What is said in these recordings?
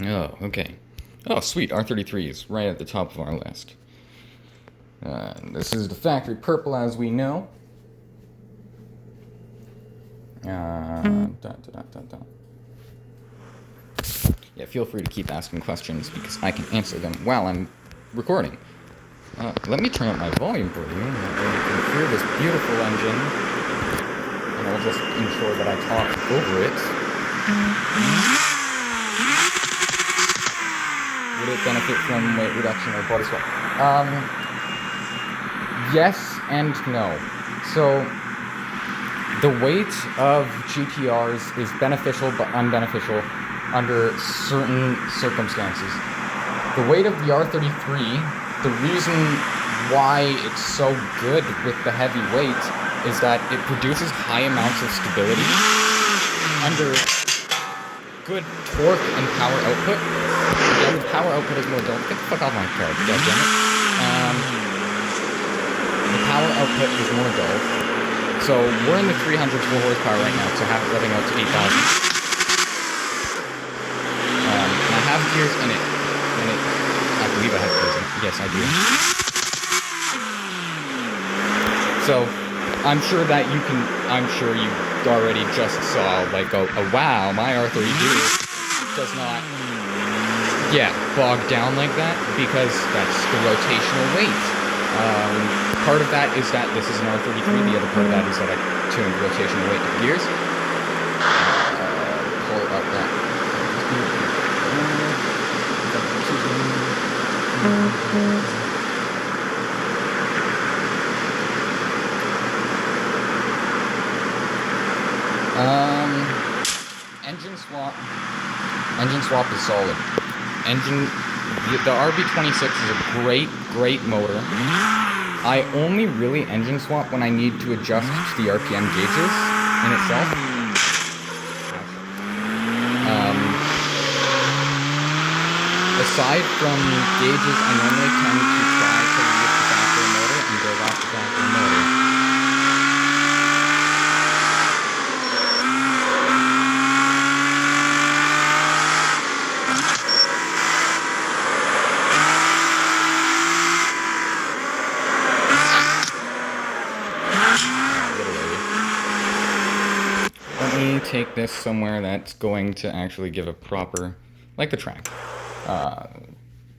Oh, okay. Oh, sweet. R33 is right at the top of our list. This is the factory purple, as we know. Yeah, feel free to keep asking questions because I can answer them while I'm recording. Let me turn up my volume for you. That way you can hear this beautiful engine. And I'll just ensure that I talk over it. Would it benefit from weight reduction or body swap? Yes and no. So, the weight of GTRs is beneficial but unbeneficial under certain circumstances. The weight of the R33, the reason why it's so good with the heavy weight is that it produces high amounts of stability under good torque and power output. Again, the power output is more dull. Get the fuck off my car, goddammit. The power output is more dull. So we're in the 300 full horsepower right now, so I have it revving out to 8,000. And I have gears in it. I believe I have gears in it. Yes, I do. So, I'm sure you already just saw, like, a wow, my R32 does not, bog down like that, because that's the rotational weight. Part of that is that this is an R33, the other part of that is that I tuned rotational weight to the gears. Pull up that. Engine swap is solid. The RB26 is a great motor. I only really engine swap when I need to adjust to the RPM gauges in itself. Aside from gauges, I normally tend to try to leave the factory motor and go off the factory motor. Take this somewhere that's going to actually give a proper, like the track,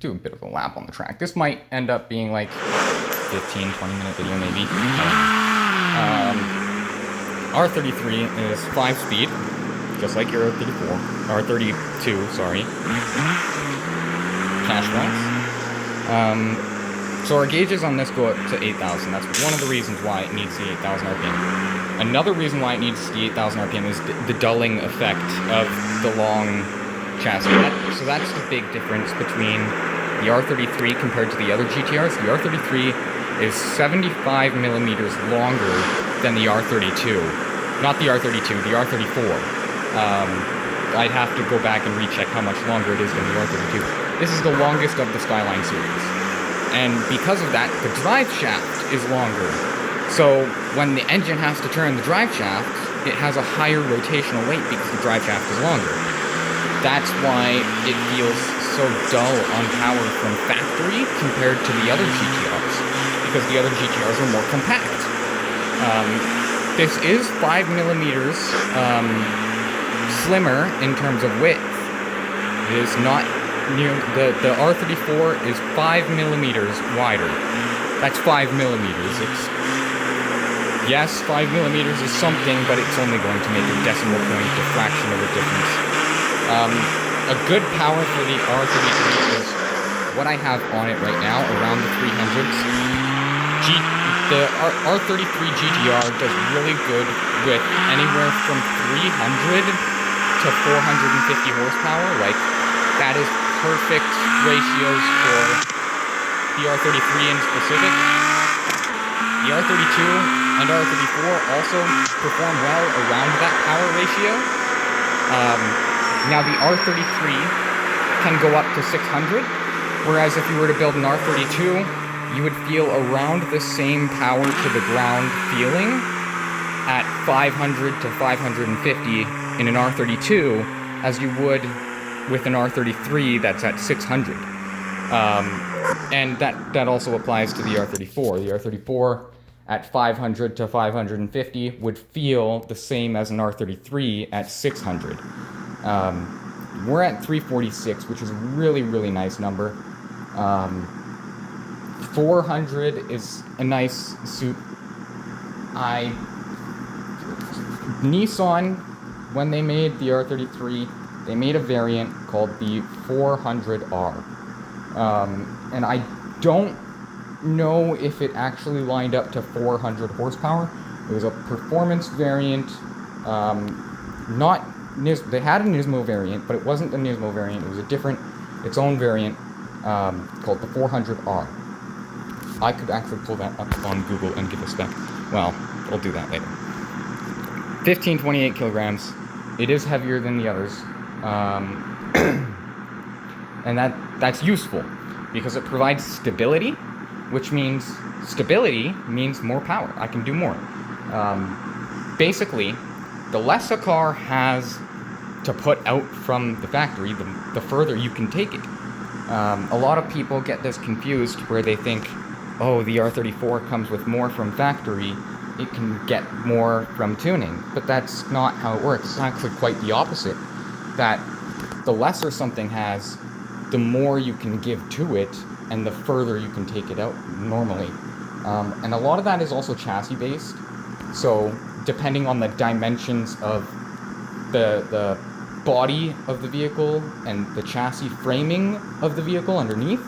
do a bit of a lap on the track. This might end up being like 15-20 minute video maybe. R33 is 5-speed, just like your R32, sorry. Cash box. So our gauges on this go up to 8,000. That's one of the reasons why it needs the 8,000 RPM. Another reason why it needs the 8,000 RPM is the dulling effect of the long chassis. So that's the big difference between the R33 compared to the other GTRs. The R33 is 75 millimeters longer than the R32. Not the R32, the R34. I'd have to go back and recheck how much longer it is than the R32. This is the longest of the Skyline series. And because of that, the drive shaft is longer. So when the engine has to turn the drive shaft, it has a higher rotational weight because the drive shaft is longer. That's why it feels so dull on power from factory compared to the other GTRs, because the other GTRs are more compact. This is 5 millimeters slimmer in terms of width. It is not near the R34 is 5 millimeters wider. That's 5 millimeters. Yes, 5 millimeters is something, but it's only going to make a decimal point, a fraction of a difference. A good power for the R33 is what I have on it right now, around the 300s. The R33 GTR does really good with anywhere from 300 to 450 horsepower. Like, that is perfect ratios for the R33 in specific. The R32 and R34 also perform well around that power ratio. Now the R33 can go up to 600, whereas if you were to build an R32, you would feel around the same power to the ground feeling at 500 to 550 in an R32 as you would with an R33 that's at 600. And that also applies to the R34. The R34 at 500 to 550 would feel the same as an R33 at 600. We're at 346, which is a really, really nice number. 400 is a nice suit. Nissan, when they made the R33, they made a variant called the 400R. And I don't know if it actually lined up to 400 horsepower. It was a performance variant. They had a Nismo variant, but it wasn't the Nismo variant. It was its own variant called the 400R. I could actually pull that up on Google and give a spec. Well, I'll do that later. 1528 kilograms. It is heavier than the others. And that's useful because it provides stability, which means stability means more power. I can do more. Basically, the less a car has to put out from the factory, the further you can take it. A lot of people get this confused where they think, oh, the R34 comes with more from factory, it can get more from tuning. But that's not how it works. It's actually quite the opposite. That the lesser something has, the more you can give to it, and the further you can take it out normally. And a lot of that is also chassis based. So depending on the dimensions of the body of the vehicle and the chassis framing of the vehicle underneath,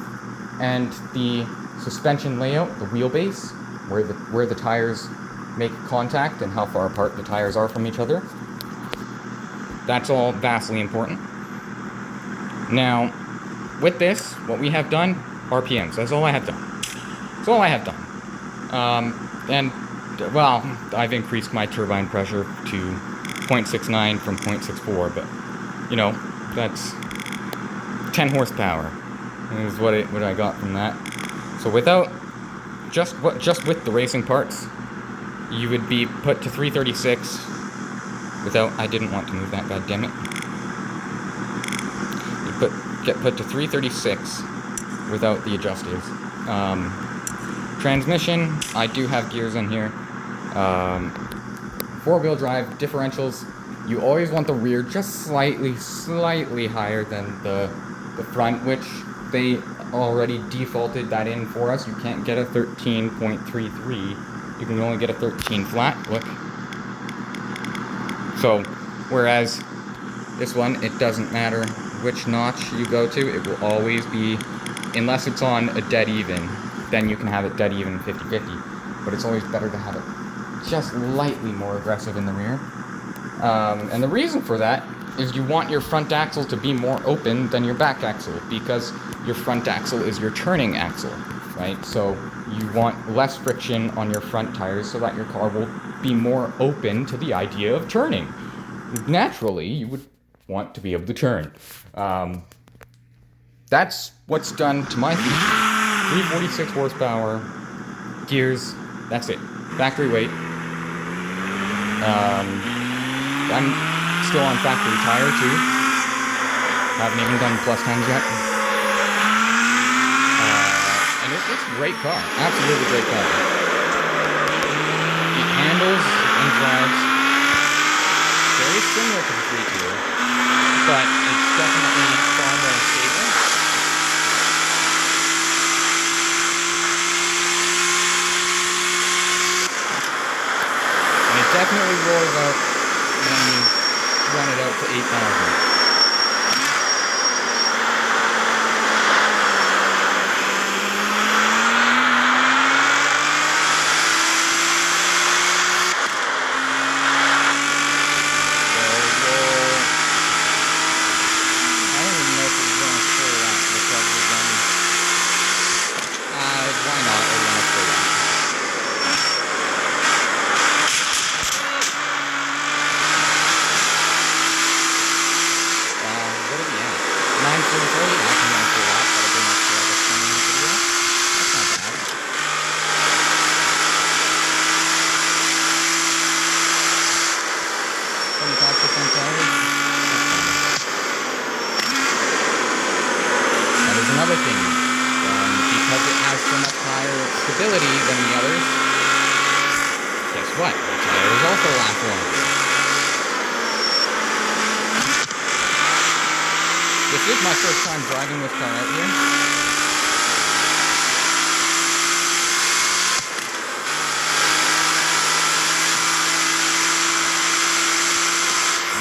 and the suspension layout, the wheelbase, where the tires make contact and how far apart the tires are from each other. That's all vastly important. Now, with this, what we have done, RPMs. That's all I have done. That's all I have done. Well, I've increased my turbine pressure to 0.69 from 0.64, but, that's 10 horsepower is what I got from that. So just with the racing parts, you would be put to 336 I didn't want to move that, goddammit. You get put to 336 without the adjusters. Transmission, I do have gears in here. Four-wheel drive differentials, you always want the rear just slightly higher than the front, which they already defaulted that in for us. You can't get a 13.33. You can only get a 13 flat. Look. So, whereas this one, it doesn't matter which notch you go to, it will always be, unless it's on a dead even, then you can have it dead even 50-50. But it's always better to have it just lightly more aggressive in the rear. And the reason for that is you want your front axle to be more open than your back axle, because your front axle is your turning axle, right? So you want less friction on your front tires so that your car will be more open to the idea of turning. Naturally, you would want to be able to turn. That's what's done to my feet. 346 horsepower, gears, that's it. Factory weight. I'm still on factory tire too. Haven't even done plus 10s yet. And it's a great car. Absolutely great car. It handles and drives very similar to the 3-tier, but it's definitely far more stable. And it definitely rolls out when you run it out to 8,000. another thing, because it has so much higher stability than the others, guess what? The tires also last longer. This is my first time driving this car out here.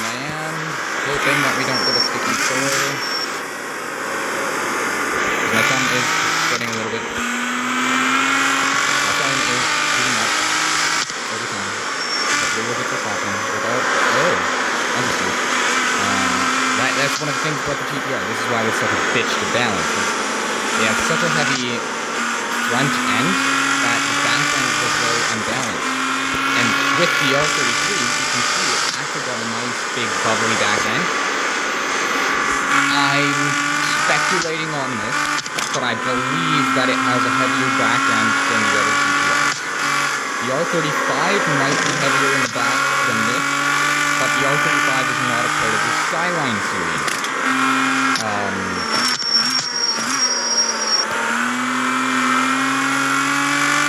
And I am hoping that we don't get a sticky sword. My thumb is sweating a little bit. My thumb is heating up every time. Hopefully we'll get this happen without... Oh! Understood. That's one of the things about the GTR. This is why it's such a bitch to balance. They have such a heavy front end that the back end is very unbalanced. And with the R33, you can see it's actually got a nice big bubbly back end. I'm speculating on this, but I believe that it has a heavier back end than the other GTRs. The R35 might be heavier in the back than this, but the R35 is not a part of the Skyline series.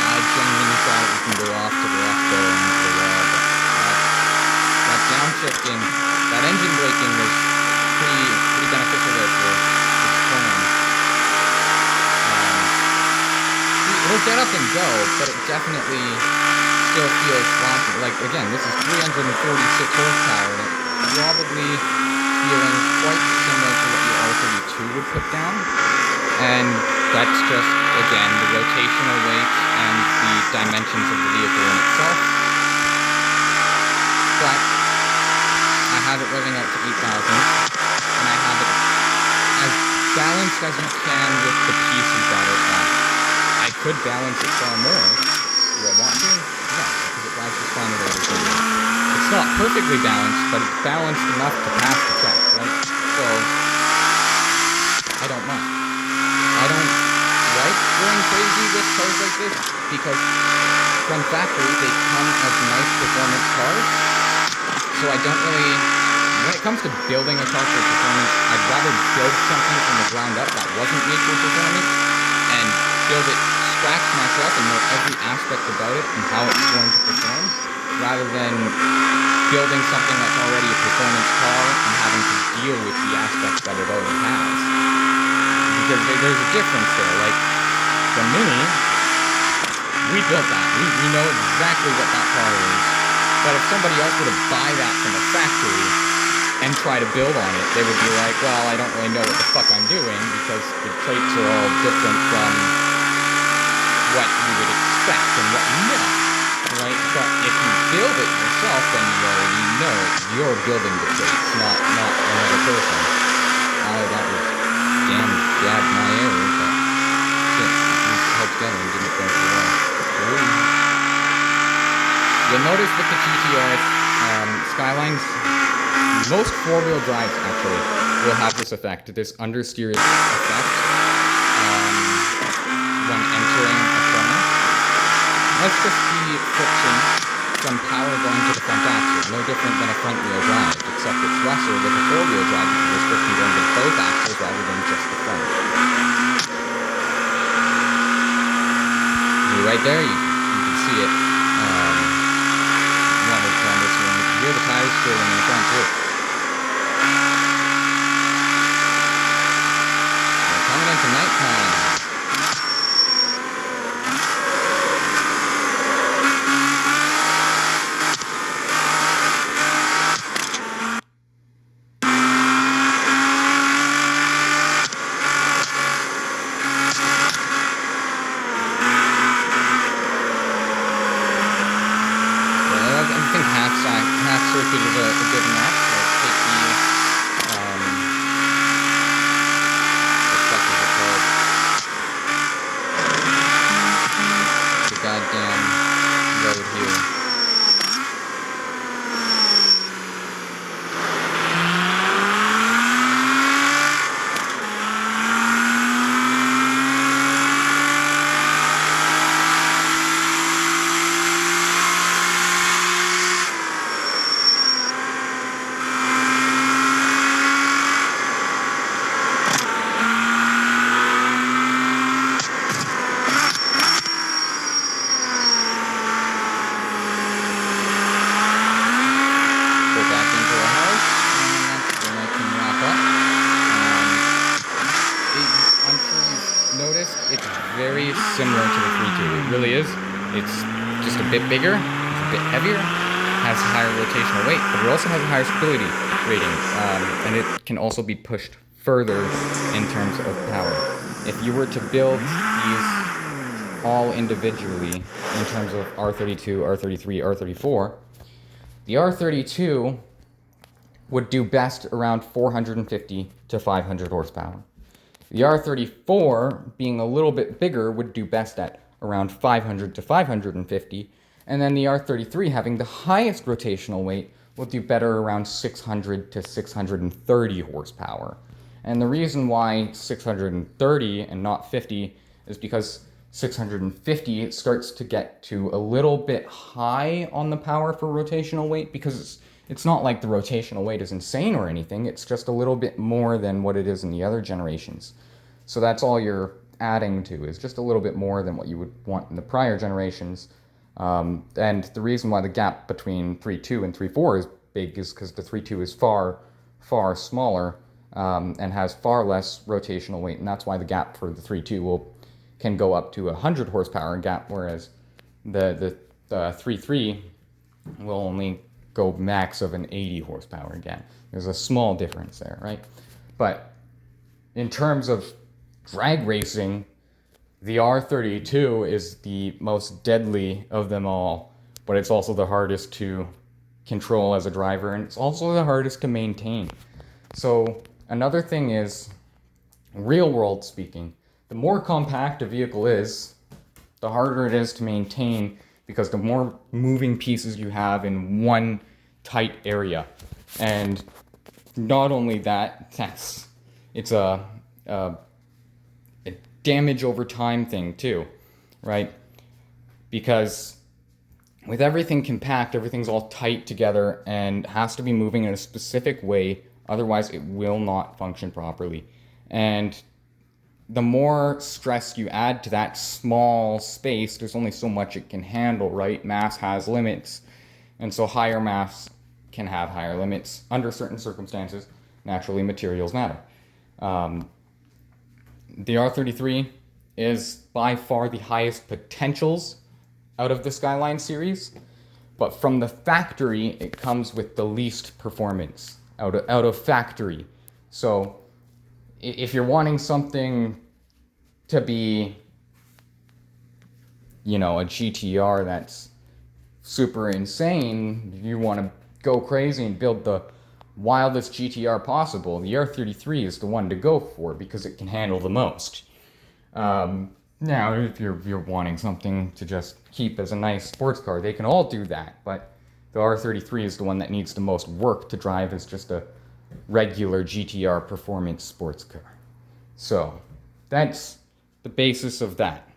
I genuinely thought we can go off to the left there and into the wall, but that downshifting, that engine braking was pretty beneficial there for cornering. It'll get up and go, but it definitely still feels sloppy. Like, again, this is 346 horsepower, and it's probably feeling quite similar to what your R32 would put down. And that's just, again, the rotational weight and the dimensions of the vehicle in itself. But I have it revving out to 8,000, and I have it as balanced as you can with the pieces that are on. I could balance it far more. Do I want to? No, because it rides just fine with everything. It's not perfectly balanced, but it's balanced enough to pass the check, right? So, I don't mind. I don't like going crazy with cars like this, because from factory, they come as nice performance cars. So I don't really... When it comes to building a car for performance, I'd rather build something from the ground up that wasn't made for performance, and build it scratch myself and know every aspect about it and how it's going to perform, rather than building something that's already a performance car and having to deal with the aspects that it already has. Because there's a difference there. Like, the Mini, we built that. We know exactly what that car is. But if somebody else were to buy that from a factory and try to build on it, they would be like, well, I don't really know what the fuck I'm doing, because the traits are all different from what you would expect and what not, right? But if you build it yourself, then you already know you're building the traits, not another person. That was damn bad my error, but shit, we held together and didn't go too well. You'll notice with the GTRs, Skylines, most four-wheel drives actually will have this effect, this understeer effect when entering a corner. That's just the friction from power going to the front axle, no different than a front-wheel drive, except it's lesser with a four-wheel drive because there's friction going to both axles rather than just the front. Right there, you can see it. You can hear the tires squealing in the front too. We're coming into nighttime. Half circuit is a good match. similar to the 3.2. It really is. It's just a bit bigger, it's a bit heavier, has higher rotational weight, but it also has a higher stability rating, and it can also be pushed further in terms of power. If you were to build these all individually in terms of R32, R33, R34, the R32 would do best around 450 to 500 horsepower. The R34, being a little bit bigger, would do best at around 500 to 550, and then the R33, having the highest rotational weight, will do better around 600 to 630 horsepower. And the reason why 630 and not 50 is because 650 starts to get to a little bit high on the power for rotational weight, because it's not like the rotational weight is insane or anything, it's just a little bit more than what it is in the other generations. So that's all you're adding to, is just a little bit more than what you would want in the prior generations. And the reason why the gap between 3.2 and 3.4 is big is because the 3.2 is far, far smaller, and has far less rotational weight, and that's why the gap for the 3.2 can go up to 100 horsepower gap, whereas the 3.3 will only go max of an 80 horsepower gap. There's a small difference there, right? But in terms of drag racing, the R32 is the most deadly of them all, but it's also the hardest to control as a driver, and it's also the hardest to maintain. So another thing is, real world speaking, the more compact a vehicle is, the harder it is to maintain, because the more moving pieces you have in one tight area. And not only that, it's a damage over time thing too, right? Because with everything compact, everything's all tight together and has to be moving in a specific way, otherwise it will not function properly. And the more stress you add to that small space, there's only so much it can handle, right? Mass has limits, and so higher mass can have higher limits. Under certain circumstances, naturally materials matter. The R33 is by far the highest potentials out of the Skyline series, but from the factory, it comes with the least performance out of factory. So if you're wanting something to be, a GTR that's super insane, you want to go crazy and build the wildest GTR possible, the R33 is the one to go for because it can handle the most. Now, if you're wanting something to just keep as a nice sports car, they can all do that, but the R33 is the one that needs the most work to drive as just a regular GTR performance sports car. So, that's the basis of that.